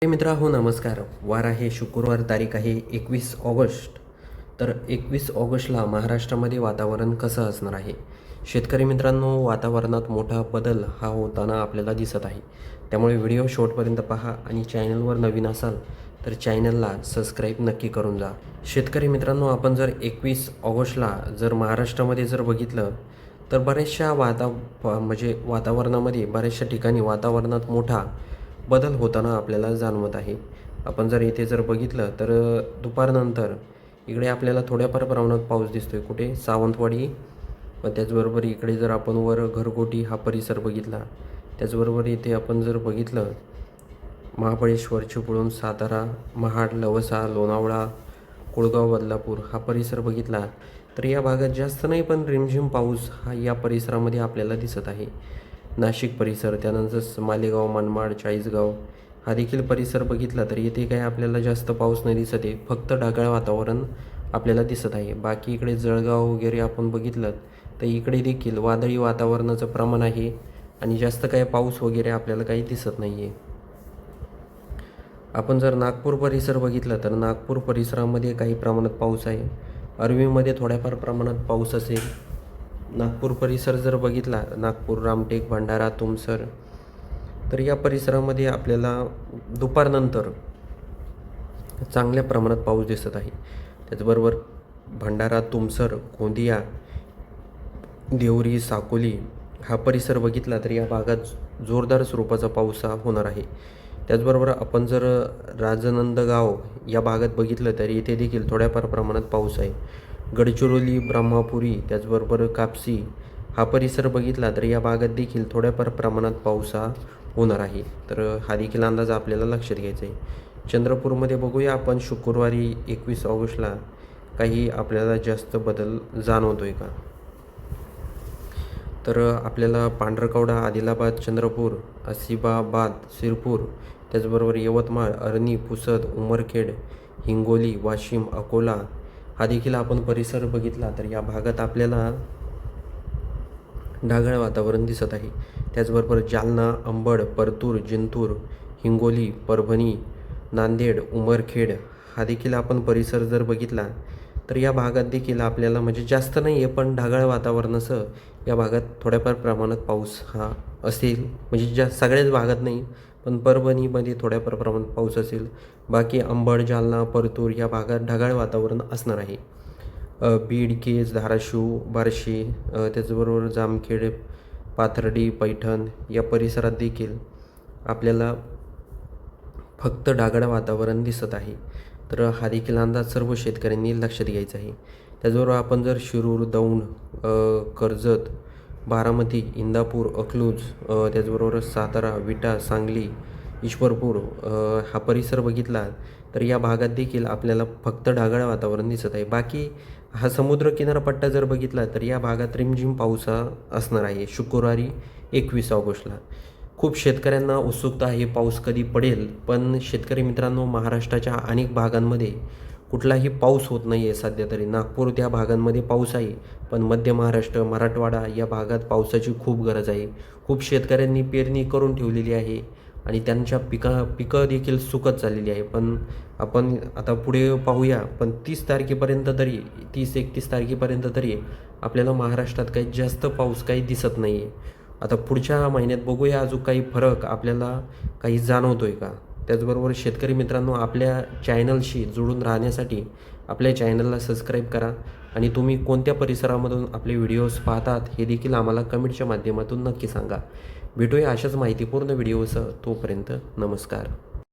मित्रांनो नमस्कार. वार आहे शुक्रवार, तारीख आहे 21 ऑगस्ट. तर 21 ऑगस्टला महाराष्ट्रामध्ये वातावरण कसं असणार आहे? शेतकरी मित्रांनो, वातावरणात मोठा बदल हा होताना आपल्याला दिसत आहे. त्यामुळे व्हिडिओ शेवटपर्यंत पहा आणि चॅनलवर नवीन असाल तर चॅनलला सबस्क्राईब नक्की करून जा. शेतकरी मित्रांनो, आपण जर 21 ऑगस्टला जर महाराष्ट्रामध्ये जर बघितलं तर बऱ्याचशा वातावरणामध्ये बऱ्याचशा ठिकाणी वातावरणात मोठा बदल होताना आपल्याला जाणवत आहे. आपण जर इथे जर बघितलं तर दुपारनंतर इकडे आपल्याला थोड्याफार प्रमाणात पाऊस दिसतोय. कुठे? सावंतवाडी. व त्याचबरोबर इकडे जर आपण वर घरगोटी हा परिसर बघितला, त्याचबरोबर इथे आपण जर बघितलं महाबळेश्वर, चिपळूण, सातारा, महाड, लवसा, लोणावळा, कुळगाव, बदलापूर हा परिसर बघितला तर या भागात जास्त नाही पण रिमझिम पाऊस हा या परिसरामध्ये आपल्याला दिसत आहे. नाशिक परिसर, त्यानंतर मालेगाव, मनमाड, चाळीसगाव हा देखील परिसर बघितला तर येथे काही आपल्याला जास्त पाऊस नाही दिसत आहे. फक्त ढगाळ वातावरण आपल्याला दिसत आहे. बाकी इकडे जळगाव वगैरे आपण बघितलं तर इकडे देखील वादळी वातावरणाचं प्रमाण आहे आणि जास्त काही पाऊस वगैरे आपल्याला काही दिसत नाही आहे. आपण जर नागपूर परिसर बघितलं तर नागपूर परिसरामध्ये काही प्रमाणात पाऊस आहे. अरवीमध्ये थोड्याफार प्रमाणात पाऊस असेल. नागपूर परिसर जर बघितला, नागपूर, रामटेक, भंडारा, तुमसर, तर या परिसरामध्ये आपल्याला दुपारनंतर चांगल्या प्रमाणात पाऊस दिसत आहे. त्याचबरोबर भंडारा, तुमसर, गोंदिया, देवरी, साकोली हा परिसर बघितला तर या भागात जोरदार स्वरूपाचा पाऊस हा होणार आहे. त्याचबरोबर आपण जर राजनंदगाव या भागात बघितलं तर इथे देखील थोड्याफार प्रमाणात पाऊस आहे. गडचिरोली, ब्रह्मपुरी, त्याचबरोबर कापसी हा परिसर बघितला तर या भागात देखील थोड्याफार प्रमाणात पाऊस हा होणार आहे. तर हा देखील अंदाज आपल्याला लक्षात घ्यायचा आहे. चंद्रपूरमध्ये बघूया आपण शुक्रवारी 21 ऑगस्टला काही आपल्याला जास्त बदल जाणवतोय का? तर आपल्याला पांढरकवडा, आदिलाबाद, चंद्रपूर, आसिफाबाद, शिरपूर, त्याचबरोबर यवतमाळ, अरणी, पुसद, उमरखेड, हिंगोली, वाशिम, अकोला हा देखील आपण परिसर बघितला तर या भागात आपल्याला ढगाळ वातावरण दिसत आहे. त्याचबरोबर जालना, अंबड, परतूर, जिंतूर, हिंगोली, परभणी, नांदेड, उमरखेड हा देखील आपण परिसर जर बघितला तर या भागात देखील आपल्याला म्हणजे जास्त नाही आहे पण ढगाळ वातावरणासह या भागात थोड्याफार प्रमाणात पाऊस हा असेल. म्हणजे सगळ्याच भागात नाही पण परभणीमध्ये थोड्याफार प्रमाणात पाऊस असेल. बाकी अंबड, जालना, परतूर या भागात ढगाळ वातावरण असणार आहे. बीड, केज, धाराशिव, बार्शी, त्याचबरोबर जामखेड, पाथर्डी, पैठण या परिसरात देखील आपल्याला फक्त ढगाळ वातावरण दिसत आहे. तर हा देखील अंदाज सर्व शेतकऱ्यांनी लक्षात घ्यायचा आहे. त्याचबरोबर आपण जर शिरूर, दौंड, कर्जत, बारामती, इंदापूर, अकलूज, त्याचबरोबर सातारा, विटा, सांगली, ईश्वरपूर हा परिसर बघितला तर या भागात देखील आपल्याला फक्त ढगाळ वातावरण दिसत आहे. बाकी हा समुद्र किनारपट्टा जर बघितला तर या भागात रिमझिम पाऊस असणार आहे शुक्रवारी 21 ऑगस्टला. खूप शेतकऱ्यांना उत्सुकता आहे पाऊस कधी पडेल, पण शेतकरी मित्रांनो, महाराष्ट्राच्या अनेक भागांमध्ये कुठलाही पाऊस होत नाही आहे सध्या तरी. नागपूर त्या भागांमध्ये पाऊस आहे पण मध्य महाराष्ट्र, मराठवाडा या भागात पावसाची खूप गरज आहे. खूप शेतकऱ्यांनी पेरणी करून ठेवलेली आहे आणि त्यांच्या पिकं देखील सुकत चाललेली आहे. पण आपण आता पुढे पाहूया. पण 30 तारखेपर्यंत तरी 30-31 तारखेपर्यंत तरी आपल्याला महाराष्ट्रात काही जास्त पाऊस काही दिसत नाही आहे. आता पुढच्या महिन्यात बघूया अजून काही फरक आपल्याला काही जाणवतोय का. त्याचबरोबर शेतकरी मित्रांनो, आपल्या चॅनलशी जोडून राहण्यासाठी आपल्या चॅनलला सबस्क्राईब करा आणि तुम्ही कोणत्या परिसरामधून आपले व्हिडिओज पाहतात हे देखील आम्हाला कमेंटच्या माध्यमातून नक्की सांगा. भेटूया अशाच माहितीपूर्ण व्हिडिओसह. तोपर्यंत नमस्कार.